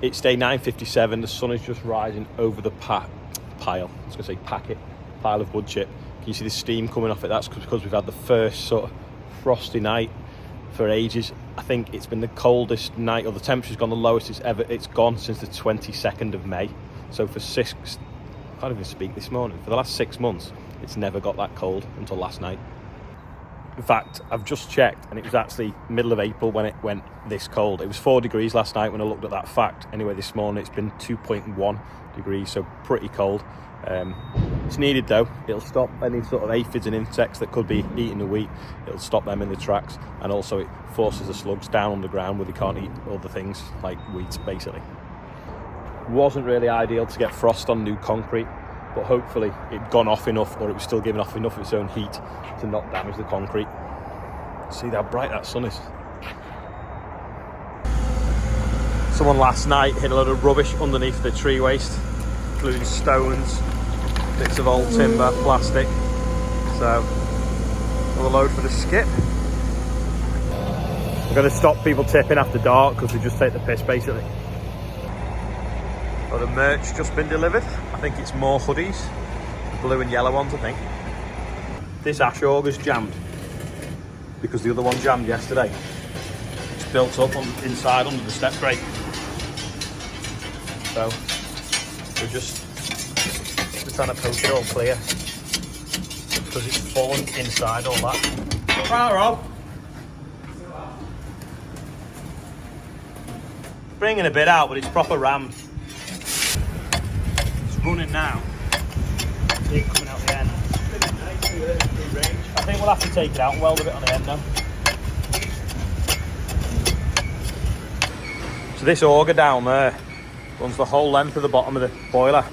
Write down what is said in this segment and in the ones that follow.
It's day 9:57. The sun is just rising over the pile. I was going to say pile of wood chip. Can you see the steam coming off it? That's because we've had the first sort of frosty night for ages. I think it's been the coldest night, or the temperature's gone the lowest it's gone since the 22nd of May. So for I can't even speak this morning. For the last 6 months, it's never got that cold until last night. In fact, I've just checked, and it was actually middle of April when it went this cold. It was 4 degrees last night when I looked at that fact. Anyway, this morning it's been 2.1 degrees, so pretty cold. It's needed though. It'll stop any sort of aphids and insects that could be eating the wheat. It'll stop them in the tracks, and also it forces the slugs down underground where they can't eat other things like wheat, basically. Wasn't really ideal to get frost on new concrete, but hopefully it'd gone off enough, or it was still giving off enough of its own heat to not damage the concrete. See how bright that sun is. Someone last night hit a load of rubbish underneath the tree waste, including stones, bits of old timber, plastic. So, another load for the skip. We're going to stop people tipping after dark because they just take the piss, basically. Got the merch just been delivered. I think it's more hoodies, the blue and yellow ones, I think. This ash auger's jammed because the other one jammed yesterday. It's built up inside under the step grate. So we're trying to poke it all clear because it's fallen inside all that. Right, Rob. Bringing a bit out, but it's proper rammed. It's running now. See it coming out the end. I think we'll have to take it out and weld a bit on the end now. So this auger down there runs the whole length of the bottom of the boiler,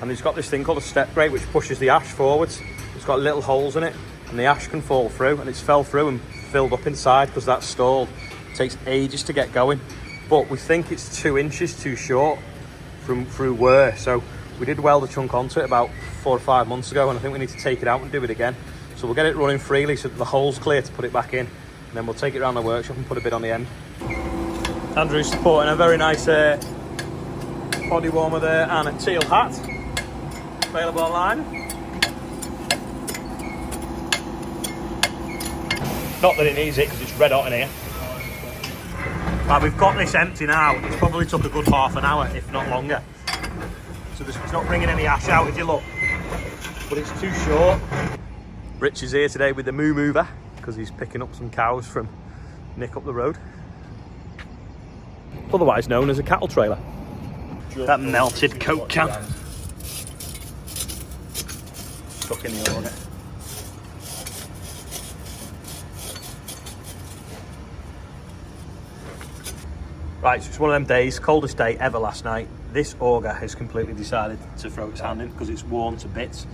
and it's got this thing called a step grate which pushes the ash forwards. It's got little holes in it, and the ash can fall through, and it's fell through and filled up inside because that's stalled. It takes ages to get going, but we think it's 2 inches too short from through wear. So we did weld a chunk onto it about 4 or 5 months ago, and I think we need to take it out and do it again. So we'll get it running freely so that the hole's clear to put it back in, and then we'll take it around the workshop and put a bit on the end. Andrew's supporting a very nice body warmer there and a teal hat, available online. Not that it needs it because it's red hot in here. Right, we've got this empty now. It's probably took a good half an hour, if not longer. So it's not bringing any ash out if you look, but it's too short. Rich is here today with the moo mover because he's picking up some cows from Nick up the road, otherwise known as a cattle trailer. That melted Coke can stuck in the auger. Right, so it's one of them days, coldest day ever last night. This auger has completely decided to throw its hand in because it's worn to bits.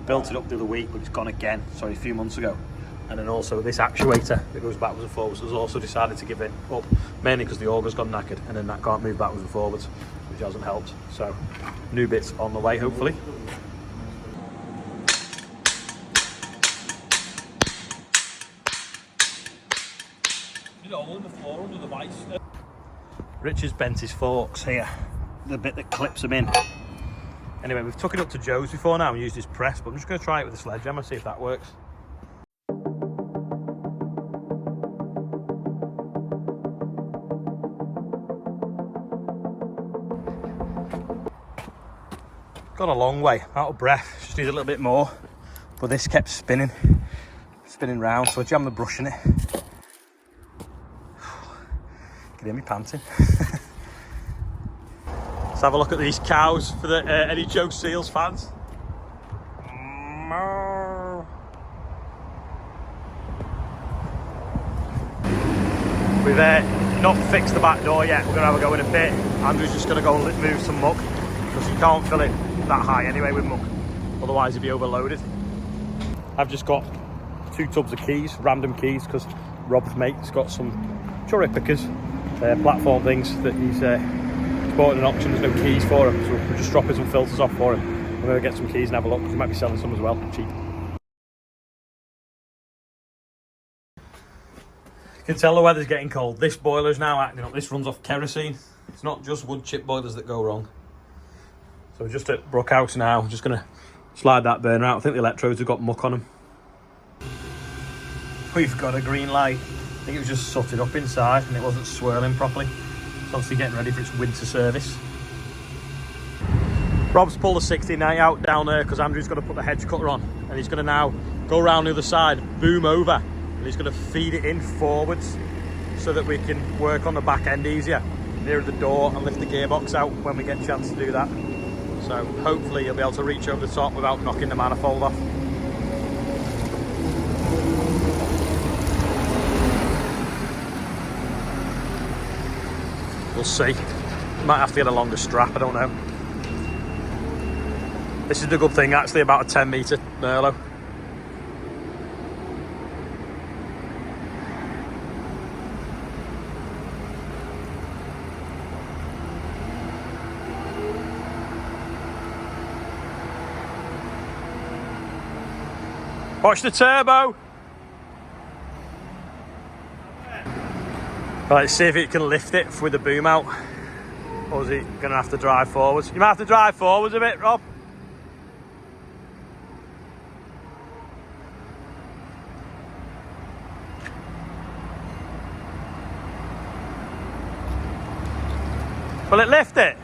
Built it up the other week, but it's gone again, a few months ago. And then also this actuator that goes backwards and forwards has also decided to give it up, mainly because the auger's gone knackered, and then that can't move backwards and forwards, which hasn't helped. So new bits on the way, hopefully. Did a hole in the floor under the vice. Richard's bent his forks here, the bit that clips them in. Anyway, we've took it up to Joe's before now and used his press, but I'm just going to try it with a sledgehammer, see if that works. Gone a long way, out of breath, just need a little bit more, but this kept spinning round, so I jammed the brush in it. Can hear me panting. Let's have a look at these cows for the any Joe Seals fans. We've not fixed the back door yet. We're going to have a go in a bit. Andrew's just going to go and move some muck because you can't fill it that high anyway with muck, otherwise it'd be overloaded. I've just got 2 tubs of keys, random keys, because Rob's mate's got some cherry pickers, platform things that he's bought at an auction. There's no keys for him, so we're just dropping some filters off for him. We're going to get some keys and have a look, because he might be selling some as well, cheap. You can tell the weather's getting cold. This boiler's now acting up. This runs off kerosene. It's not just wood chip boilers that go wrong. So we're just at Brookhouse now. I'm just going to slide that burner out. I think the electrodes have got muck on them. We've got a green light. I think it was just sooted up inside and it wasn't swirling properly. It's obviously getting ready for its winter service. Rob's pulled the 6090 out down there because Andrew's got to put the hedge cutter on, and he's going to now go around the other side, boom over, and he's going to feed it in forwards so that we can work on the back end easier near the door and lift the gearbox out when we get a chance to do that. So hopefully you'll be able to reach over the top without knocking the manifold off. We'll see. Might have to get a longer strap, I don't know. This is the good thing actually about a 10 metre Merlot. Watch the turbo. Right, let's see if it can lift it with the boom out. Or is it going to have to drive forwards? You might have to drive forwards a bit, Rob. Will it lift it?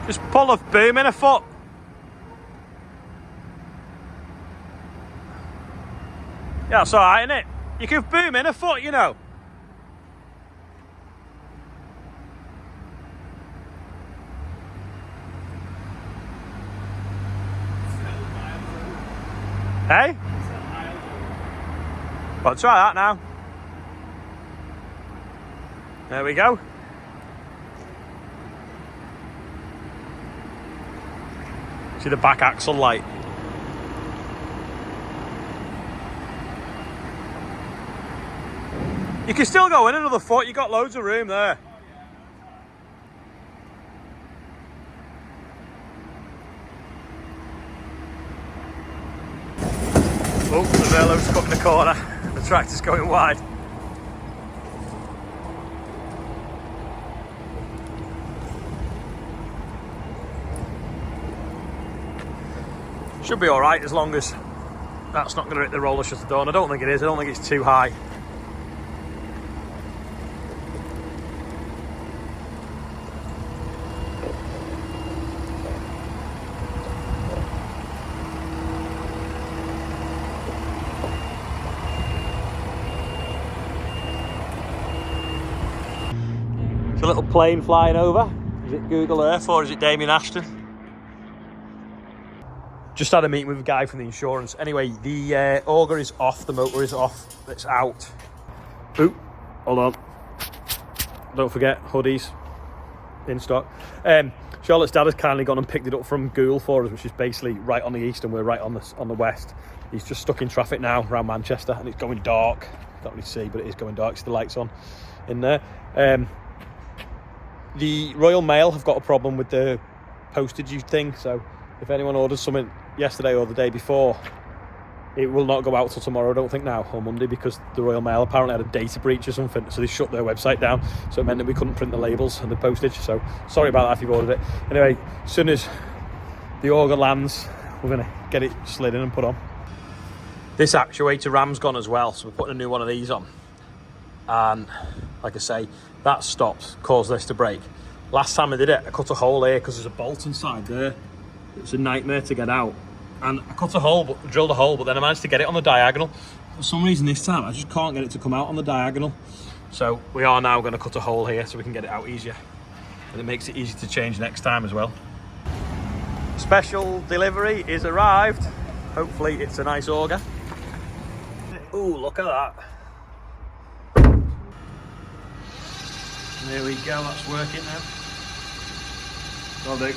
Just pull the boom in a foot. Yeah, that's alright, isn't it? You can boom in a foot, you know. Hey? Well, try that now. There we go. See the back axle light. You can still go in another foot, you've got loads of room there. Oh, the Velo's cut in the corner. The tractor's going wide. Should be alright as long as that's not going to hit the roller shutter door. And I don't think it is, I don't think it's too high. It's a little plane flying over. Is it Google Earth or is it Damien Ashton? Just had a meeting with a guy from the insurance. Anyway, the auger is off, the motor is off, it's out. Ooh, hold on. Don't forget, hoodies in stock. Charlotte's dad has kindly gone and picked it up from Goole for us, which is basically right on the east and we're right on the west. He's just stuck in traffic now around Manchester and it's going dark. Can't really see, but it is going dark. It's the lights on in there. The Royal Mail have got a problem with the postage thing, so if anyone orders something yesterday or the day before, it will not go out till tomorrow, I don't think now, or Monday, because the Royal Mail apparently had a data breach or something, so they shut their website down, so it meant that we couldn't print the labels and the postage, so sorry about that if you've ordered it. Anyway, as soon as the auger lands, we're going to get it slid in and put on. This actuator ram's gone as well, so we're putting a new one of these on, and like I say, that stopped, caused this to break. Last time I did it, I cut a hole here because there's a bolt inside there. It's a nightmare to get out, and I cut a hole, drilled a hole, but then I managed to get it on the diagonal. For some reason this time I just can't get it to come out on the diagonal, so we are now going to cut a hole here so we can get it out easier, and it makes it easy to change next time as well. Special delivery is arrived. Hopefully it's a nice auger. Ooh, look at that. There we go, that's working now. Will do.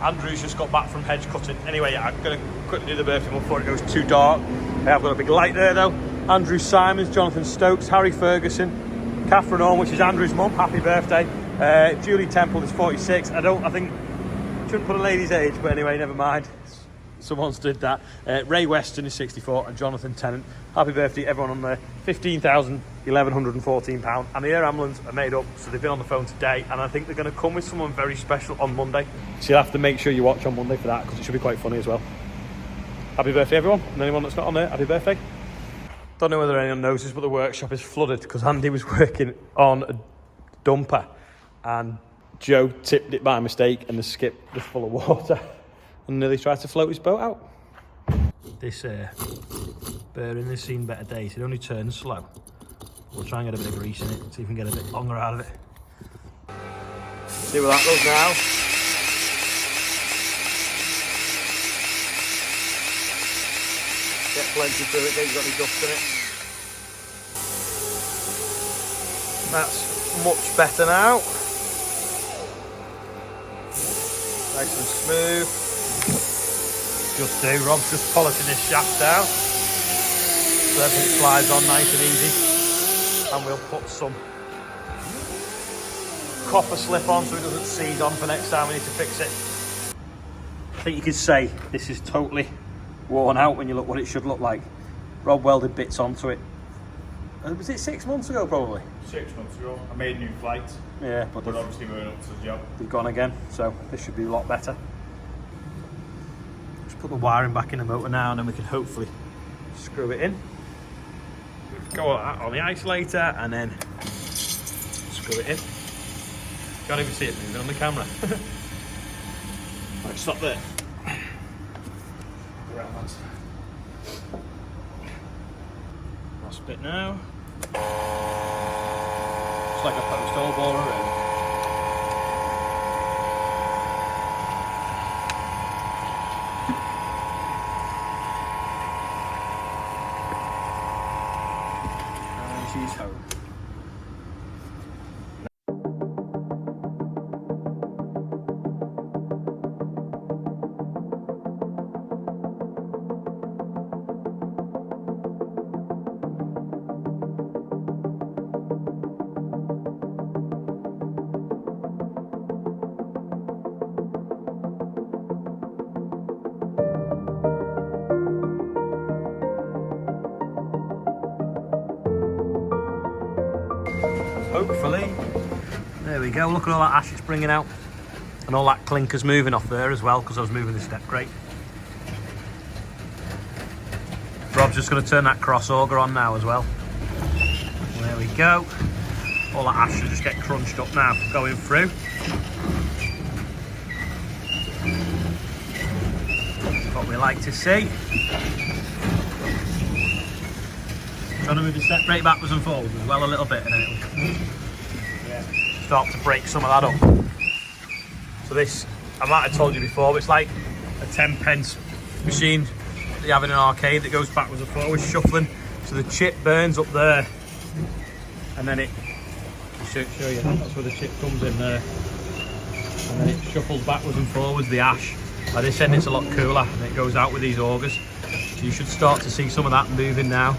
Andrew's just got back from hedge cutting. Anyway, I'm going to quickly do the birthday one before it goes too dark. I've got a big light there though. Andrew Simons, Jonathan Stokes, Harry Ferguson, Catherine Orme, which is Andrew's mum, happy birthday. Julie Temple is 46. I shouldn't put a lady's age, but anyway, never mind. Someone's did that. Ray Weston is 64 and Jonathan Tennant. Happy birthday everyone on there. £15,114 and the air ambulance are made up, so they've been on the phone today and I think they're going to come with someone very special on Monday. So you'll have to make sure you watch on Monday for that because it should be quite funny as well. Happy birthday everyone, and anyone that's not on there, happy birthday. Don't know whether anyone knows this, but the workshop is flooded because Andy was working on a dumper and Joe tipped it by mistake and the skip was full of water and nearly tried to float his boat out. This bearing has seen better days. It only turns slow. We'll try and get a bit of grease in it, see if we can get a bit longer out of it. See where that goes now. Get plenty through it, you've got any dust in it. That's much better now. Nice and smooth. Just do, Rob's just polishing this shaft down so everything slides on nice and easy. And we'll put some copper slip on so it doesn't seize on for next time we need to fix it. I think you could say this is totally worn out when you look what it should look like. Rob welded bits onto it. Was it 6 months ago probably? 6 months ago. I made new flights. Yeah, but obviously weren't up to the job. They've gone again, so this should be a lot better. Just put the wiring back in the motor now and then we can hopefully screw it in. Go on the isolator and then screw it in. Can't even see it moving on the camera. Right, stop there. Last bit now. It's like a post hole bore already. And she's home. Hopefully. There we go, look at all that ash it's bringing out. And all that clinker's moving off there as well because I was moving the step grate. Rob's just going to turn that cross auger on now as well. There we go. All that ash should just get crunched up now, going through. What we like to see. Trying to move the step brake backwards and forwards as well a little bit and then it'll start to break some of that up. So this, I might have told you before, but it's like a 10p machine that you have in an arcade that goes backwards and forwards, shuffling. So the chip burns up there and then it, I'll show you, that's where the chip comes in there. And then it shuffles backwards and forwards, the ash. By this end it's a lot cooler and it goes out with these augers. So you should start to see some of that moving now.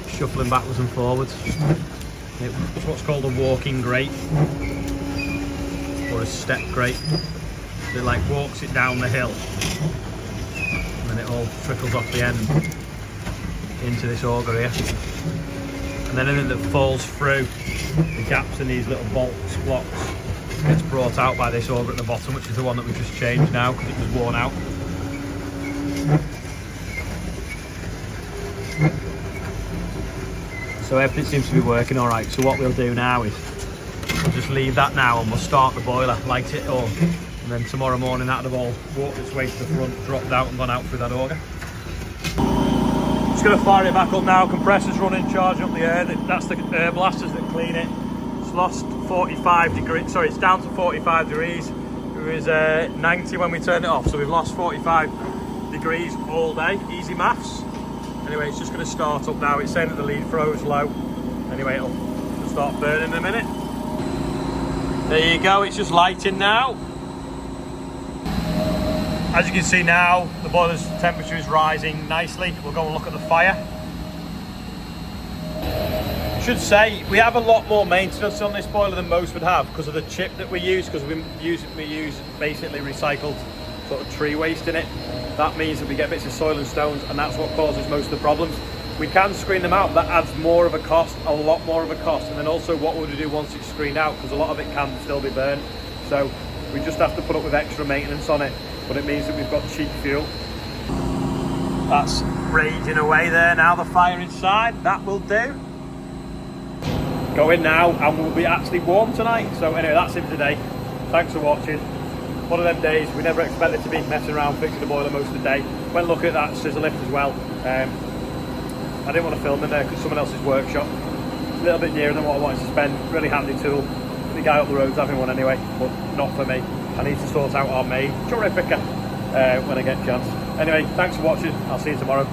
Shuffling backwards and forwards. It's what's called a walking grate or a step grate. So it like walks it down the hill and then it all trickles off the end into this auger here. And then anything that falls through the gaps in these little bolts, blocks, gets brought out by this auger at the bottom, which is the one that we've just changed now because it was worn out. So everything seems to be working all right. So what we'll do now is we'll just leave that now and we'll start the boiler, light it up, and then tomorrow morning that'll have all walked its way to the front, dropped out and gone out through that auger. Just going to fire it back up now. Compressor's running, charging up the air. That's the air blasters that clean it. It's lost 45 degrees. Sorry, it's down to 45 degrees. It was 90 when we turned it off, so we've lost 45 degrees all day. Easy maths. Anyway, it's just going to start up now. It's saying that the lead flow's low. Anyway, it'll start burning in a minute. There you go, it's just lighting now. As you can see now, the boiler's temperature is rising nicely. We'll go and look at the fire. I should say, we have a lot more maintenance on this boiler than most would have because of the chip that we use, because we use basically recycled sort of tree waste in it. That means that we get bits of soil and stones, and that's what causes most of the problems. We can screen them out. That adds more of a cost, a lot more of a cost. And then also, what would we do once it's screened out? Because a lot of it can still be burned. So we just have to put up with extra maintenance on it. But it means that we've got cheap fuel. That's raging away there now, the fire inside. That will do. Go in now, and we'll be actually warm tonight. So anyway, that's it today. Thanks for watching. One of them days we never expected to be messing around fixing the boiler most of the day. Went looking at that scissor lift as well. I didn't want to film in there because someone else's workshop. A little bit nearer than what I wanted to spend. Really handy tool. The guy up the road's having one anyway, but not for me. I need to sort out our main cherry picker when I get a chance. Anyway, thanks for watching. I'll see you tomorrow.